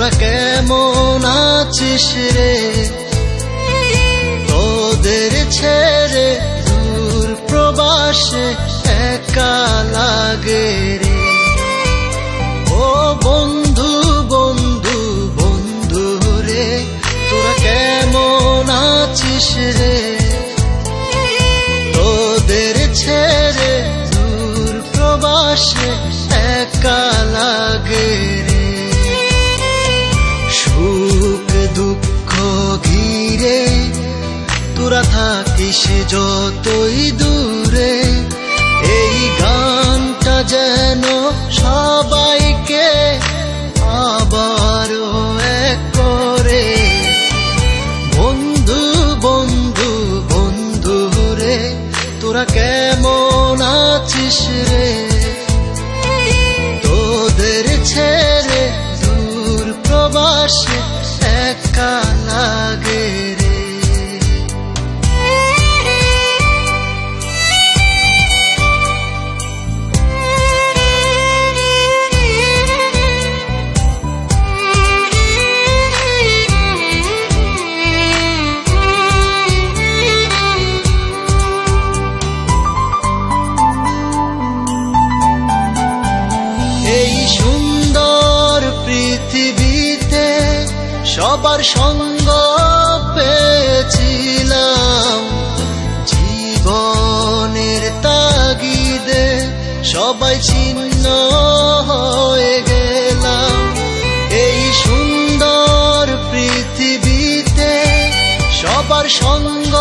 তোরা কেমন আছিস রে? তোদের ছেড়ে দূর প্রবাসে একা লাগে রে। ও বন্ধু বন্ধু বন্ধু রে, তোরা কেমন আছিস রে? তোদের ছেড়ে দূর প্রবাসে একা লাগে রে। সুখ দুঃখ ঘিরে তোরা থাকিস যতই দূরে, এই গানটা যেন সবাইকে আবারও এক করে। বন্ধু বন্ধু বন্ধু রে, তোরা কেমন আছিস রে? তোদের ছেড়ে দূর প্রবাসে একা লাগে রে। এই সুন্দর পৃথিবীতে সবার সঙ্গ পেয়েছিলাম, জীবনের তাগিদে সবাই ছিন্ন হয়ে গেলাম। এই সুন্দর পৃথিবীতে সবার সঙ্গ